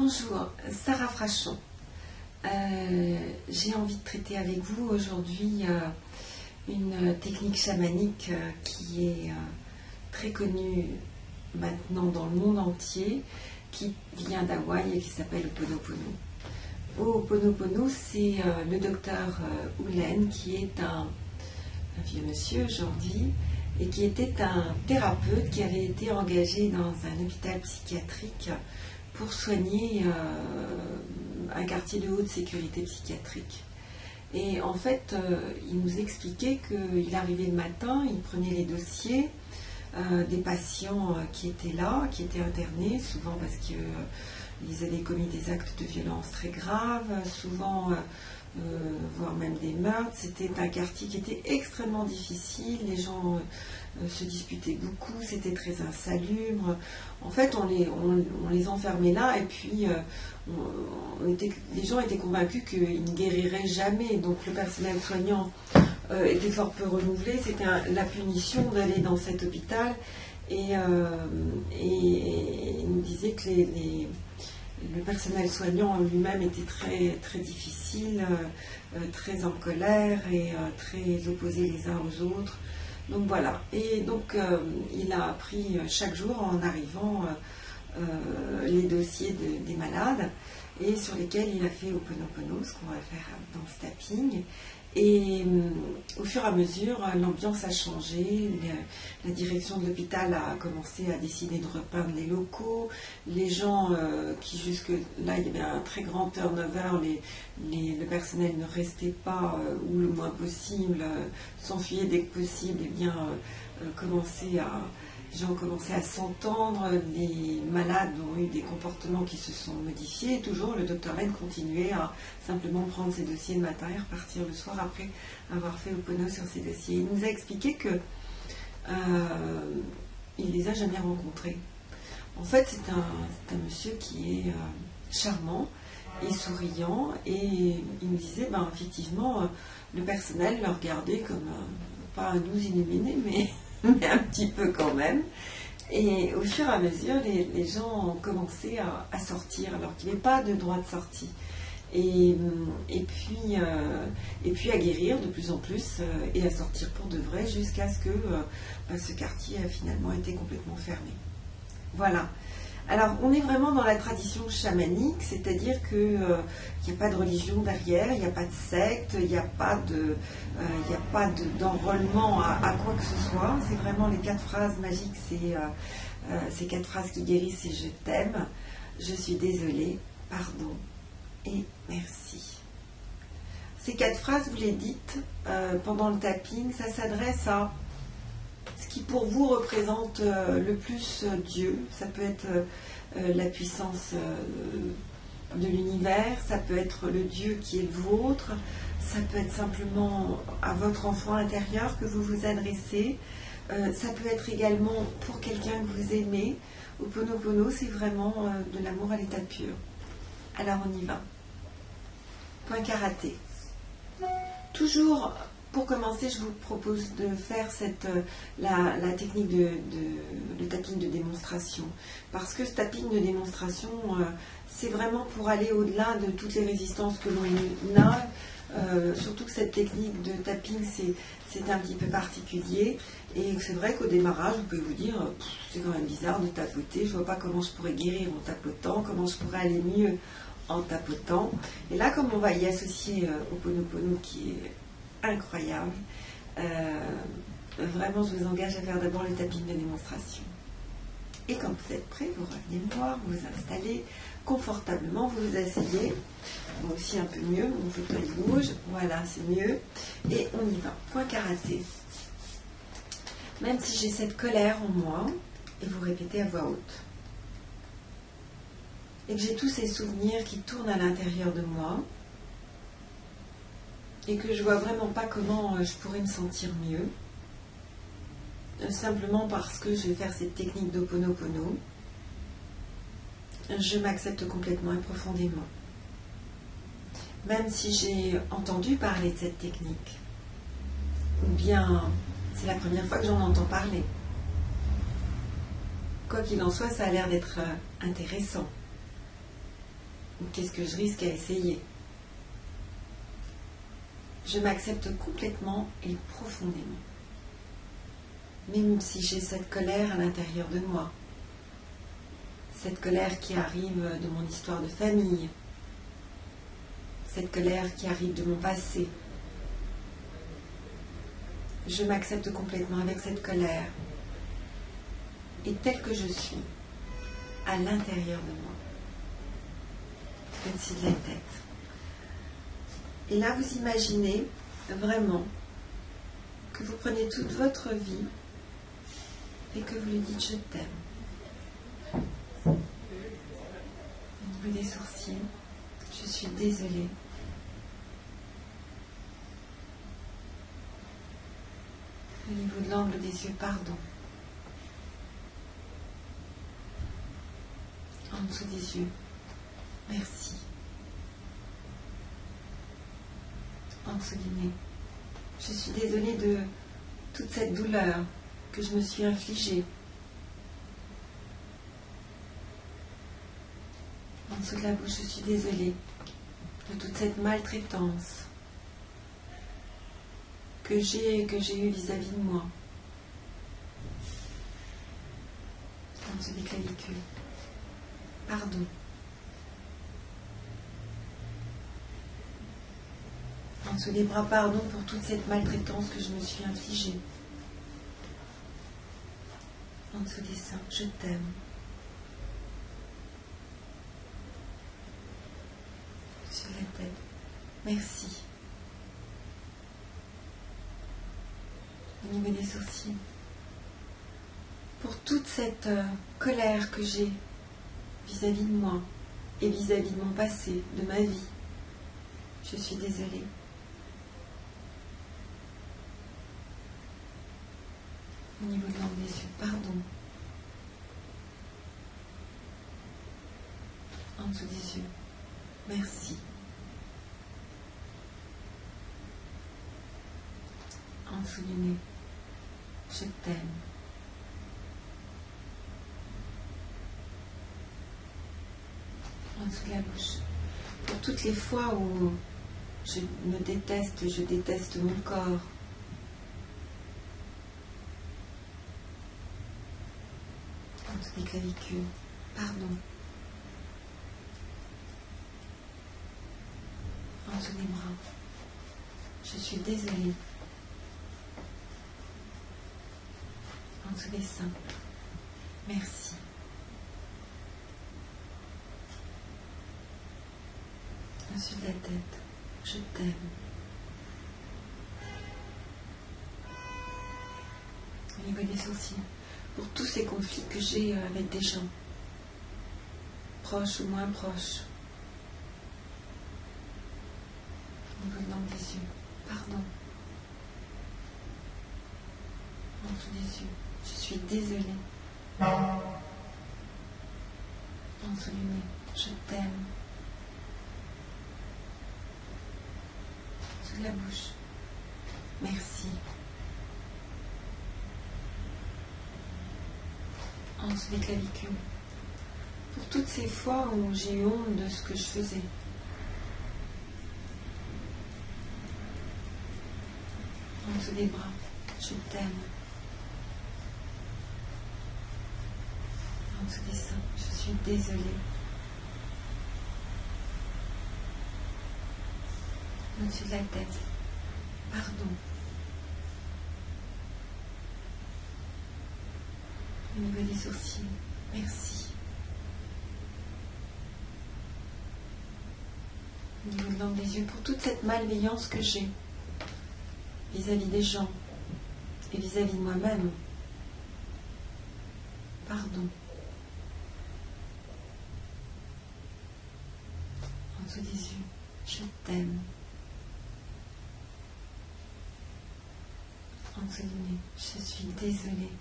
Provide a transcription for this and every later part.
Bonjour, Sarah Frachon. J'ai envie de traiter avec vous aujourd'hui une technique chamanique qui est très connue maintenant dans le monde entier, qui vient d'Hawaï et qui s'appelle Ho'oponopono. Ho'oponopono, c'est le docteur Ulen, qui est un vieux monsieur aujourd'hui, et qui était un thérapeute qui avait été engagé dans un hôpital psychiatrique pour soigner un quartier de haute sécurité psychiatrique. Et en fait, il nous expliquait qu'il arrivait le matin, il prenait les dossiers des patients qui étaient là, qui étaient internés, souvent parce qu'ils avaient commis des actes de violence très graves, souvent voire même des meurtres. C'était un quartier qui était extrêmement difficile, les gens se disputaient beaucoup, c'était très insalubre. En fait, on les enfermait là, et puis les gens étaient convaincus qu'ils ne guériraient jamais. Donc le personnel soignant était fort peu renouvelé. C'était la punition d'aller dans cet hôpital, et il nous disait que le personnel soignant lui-même était très, très difficile, très en colère et très opposés les uns aux autres. Donc voilà. Et donc il a appris chaque jour en arrivant les dossiers des malades, et sur lesquels il a fait Ho'oponopono, ce qu'on va faire dans ce tapping. Et au fur et à mesure, l'ambiance a changé, la direction de l'hôpital a commencé à décider de repeindre les locaux. Les gens qui jusque-là, il y avait un très grand turnover, le personnel ne restait pas, ou le moins possible, s'enfuyait dès que possible, et bien les gens ont commencé à s'entendre, les malades ont eu des comportements qui se sont modifiés, et toujours le docteur Len continuait à simplement prendre ses dossiers le matin et repartir le soir après avoir fait Ho'oponopono sur ses dossiers. Il nous a expliqué que il les a jamais rencontrés. En fait, c'est un monsieur qui est charmant et souriant, et il me disait, effectivement, le personnel le regardait comme, pas un nous illuminé, mais un petit peu quand même. Et au fur et à mesure, les gens ont commencé à sortir, alors qu'il n'y avait pas de droit de sortie. Et puis à guérir de plus en plus, et à sortir pour de vrai, jusqu'à ce que ce quartier a finalement été complètement fermé. Voilà. Alors, on est vraiment dans la tradition chamanique, c'est-à-dire qu'il n'y a pas de religion derrière, il n'y a pas de secte, il n'y a pas d'enrôlement à quoi que ce soit. C'est vraiment les 4 phrases magiques, ces 4 phrases qui guérissent: et je t'aime, je suis désolée, pardon et merci. Ces 4 phrases, vous les dites pendant le tapping, ça s'adresse à ce qui pour vous représente le plus Dieu. Ça peut être la puissance de l'univers, ça peut être le Dieu qui est le vôtre, ça peut être simplement à votre enfant intérieur que vous vous adressez, ça peut être également pour quelqu'un que vous aimez. Ho'oponopono, c'est vraiment de l'amour à l'état pur. Alors on y va. Point karaté. Toujours, pour commencer, je vous propose de faire la technique de tapping de démonstration. Parce que ce tapping de démonstration, c'est vraiment pour aller au-delà de toutes les résistances que l'on a. Surtout que cette technique de tapping, c'est un petit peu particulier. Et c'est vrai qu'au démarrage, vous pouvez vous dire, c'est quand même bizarre de tapoter. Je ne vois pas comment je pourrais guérir en tapotant, comment je pourrais aller mieux en tapotant. Et là, comme on va y associer Ho'oponopono, qui est incroyable, vraiment je vous engage à faire d'abord le tapping de démonstration. Et quand vous êtes prêts, vous revenez me voir, vous vous installez confortablement, vous vous asseyez. Moi aussi un peu mieux, mon fauteuil bouge, voilà, c'est mieux. Et on y va. Point karaté. Même si j'ai cette colère en moi, et vous répétez à voix haute, et que j'ai tous ces souvenirs qui tournent à l'intérieur de moi, et que je vois vraiment pas comment je pourrais me sentir mieux, simplement parce que je vais faire cette technique d'Ho'oponopono, je m'accepte complètement et profondément. Même si j'ai entendu parler de cette technique, ou bien c'est la première fois que j'en entends parler. Quoi qu'il en soit, ça a l'air d'être intéressant. Ou qu'est-ce que je risque à essayer? Je m'accepte complètement et profondément. Même si j'ai cette colère à l'intérieur de moi. Cette colère qui arrive de mon histoire de famille. Cette colère qui arrive de mon passé. Je m'accepte complètement avec cette colère. Et telle que je suis, à l'intérieur de moi. Au-dessus de la tête. Et là, vous imaginez vraiment que vous prenez toute votre vie et que vous lui dites « je t'aime ». Au niveau des sourcils, je suis désolée. Au niveau de l'angle des yeux, pardon. En dessous des yeux, merci. En dessous du nez, je suis désolée de toute cette douleur que je me suis infligée. En dessous de la bouche, je suis désolée de toute cette maltraitance que j'ai eue vis-à-vis de moi. En dessous des clavicules, pardon. En dessous des bras, pardon pour toute cette maltraitance que je me suis infligée. En dessous des seins, je t'aime. Sur la tête, merci. Au niveau des sourcils, pour toute cette colère que j'ai vis-à-vis de moi et vis-à-vis de mon passé, de ma vie, je suis désolée. Au niveau de l'angle des yeux, pardon. En dessous des yeux, merci. En dessous du nez, je t'aime. En dessous de la bouche, pour toutes les fois où je me déteste, je déteste mon corps. En dessous des clavicules, pardon. En dessous des bras, je suis désolée. En dessous des seins, merci. Au-dessus de la tête, je t'aime. Au niveau des sourcils, pour tous ces conflits que j'ai avec des gens, proches ou moins proches. Au niveau de l'angle des yeux, pardon. En dessous des yeux, je suis désolée. En dessous du nez, je t'aime. En dessous de la bouche, merci. En dessous des clavicules, pour toutes ces fois où j'ai eu honte de ce que je faisais. En dessous des bras, je t'aime. En dessous des seins, je suis désolée. Au-dessus de la tête, pardon. Au niveau des sourcils, merci. Au niveau de l'angle des yeux, pour toute cette malveillance que j'ai vis-à-vis des gens et vis-à-vis de moi-même, pardon. En dessous des yeux, je t'aime. En dessous du nez, je suis désolée.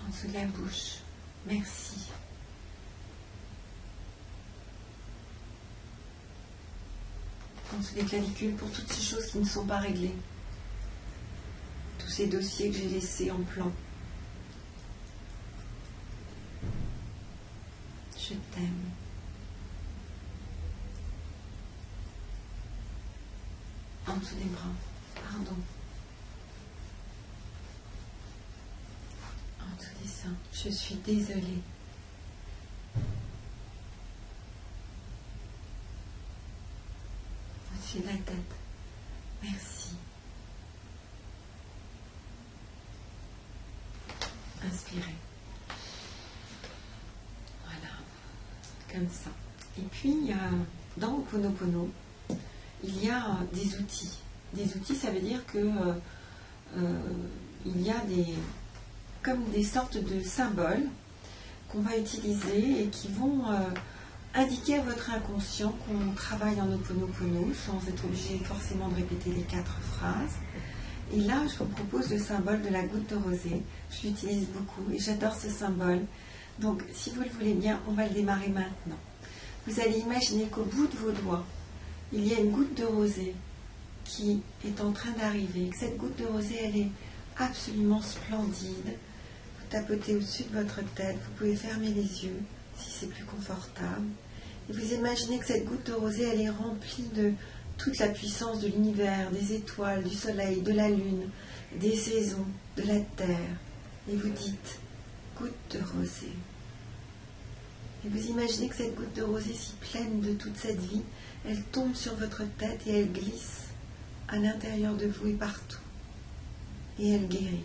En dessous de la bouche, merci. En dessous des clavicules, pour toutes ces choses qui ne sont pas réglées. Tous ces dossiers que j'ai laissés en plan. je t'aime. En dessous des bras, pardon. En dessous des seins, je suis désolée. Au-dessus de la tête, merci. Inspirez. Voilà, comme ça. Et puis, dans Ho'oponopono, il y a des outils. Des outils, ça veut dire que il y a comme des sortes de symboles qu'on va utiliser et qui vont indiquer à votre inconscient qu'on travaille en Ho'oponopono sans être obligé forcément de répéter les 4 phrases. Et là, je vous propose le symbole de la goutte de rosée. Je l'utilise beaucoup et j'adore ce symbole. Donc, si vous le voulez bien, on va le démarrer maintenant. Vous allez imaginer qu'au bout de vos doigts, il y a une goutte de rosée qui est en train d'arriver. Cette goutte de rosée, elle est absolument splendide. Vous tapotez au-dessus de votre tête. Vous pouvez fermer les yeux si c'est plus confortable. Et vous imaginez que cette goutte de rosée, elle est remplie de toute la puissance de l'univers, des étoiles, du soleil, de la lune, des saisons, de la terre. Et vous dites, goutte de rosée. Et vous imaginez que cette goutte de rosée si pleine de toute cette vie, elle tombe sur votre tête et elle glisse à l'intérieur de vous et partout. Et elle guérit.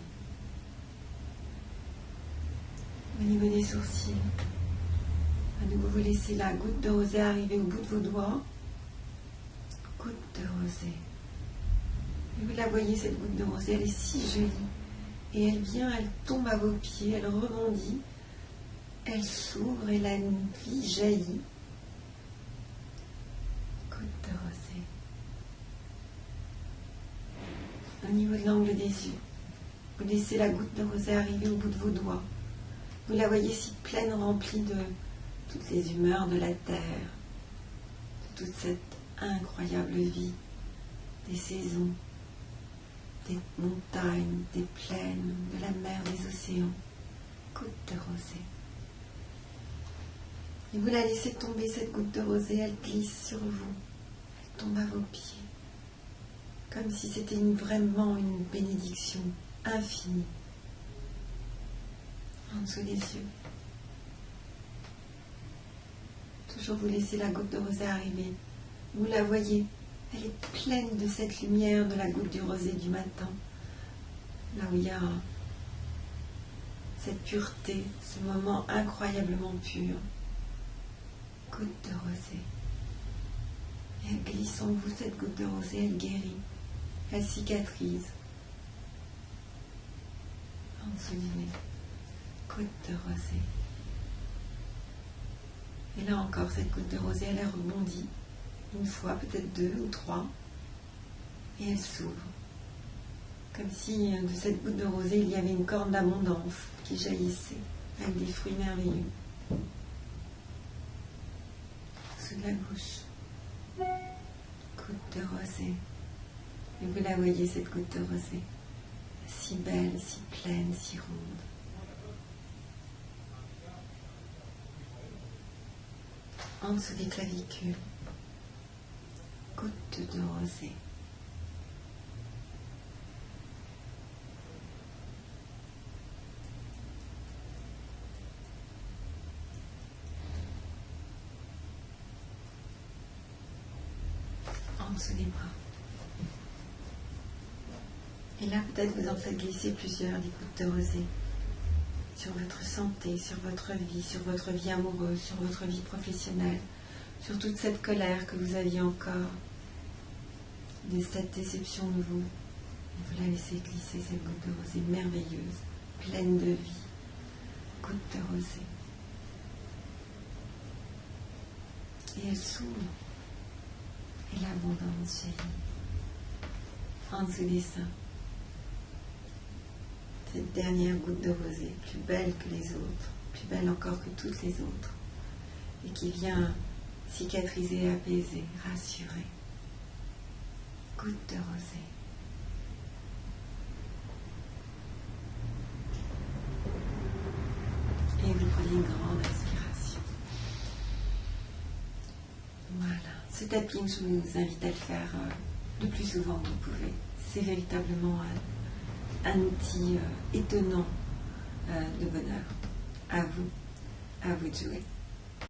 Au niveau des sourcils, à nouveau vous laissez la goutte de rosée arriver au bout de vos doigts. Goutte de rosée. Et vous la voyez, cette goutte de rosée, elle est si jolie. Et elle vient, elle tombe à vos pieds, elle rebondit, elle s'ouvre et la vie jaillit. Goutte de rosée. Au niveau de l'angle des yeux, vous laissez la goutte de rosée arriver au bout de vos doigts. Vous la voyez si pleine, remplie de toutes les humeurs de la terre, de toute cette incroyable vie, des saisons, des montagnes, des plaines, de la mer, des océans. Goutte de rosée. Et vous la laissez tomber, cette goutte de rosée, elle glisse sur vous, elle tombe à vos pieds, comme si c'était vraiment une bénédiction infinie. En dessous des yeux. Toujours vous laissez la goutte de rosée arriver. Vous la voyez, elle est pleine de cette lumière de la goutte du rosée du matin. Là où il y a cette pureté, ce moment incroyablement pur. Goutte de rosée. Et elle glisse en vous, cette goutte de rosée, elle guérit, elle cicatrise. En dessous du nez. Goutte de rosée. Et là encore, cette goutte de rosée, elle rebondit. Une fois, peut-être 2 ou 3. Et elle s'ouvre. Comme si de cette goutte de rosée, il y avait une corne d'abondance qui jaillissait, avec des fruits merveilleux. Sous de la bouche. Goutte de rosée. Et vous la voyez, cette goutte de rosée. Si belle, si pleine, si ronde. En dessous des clavicules, goutte de rosée. En dessous des bras. Et là, peut-être vous en faites glisser plusieurs, des gouttes de rosée. Sur votre santé, sur votre vie amoureuse, sur votre vie professionnelle, sur toute cette colère que vous aviez encore, de cette déception de vous. Et vous la laissez glisser, cette goutte de rosée merveilleuse, pleine de vie. Goutte de rosée. Et elle s'ouvre. Et l'abondance jaillit. En dessous des seins. Cette dernière goutte de rosée, plus belle que les autres, plus belle encore que toutes les autres, et qui vient cicatriser, apaiser, rassurer. Goutte de rosée. Et vous prenez une grande inspiration. Voilà. Ce tapping, je vous invite à le faire le plus souvent que vous pouvez. C'est véritablement un outil étonnant de bonheur. À vous de jouer.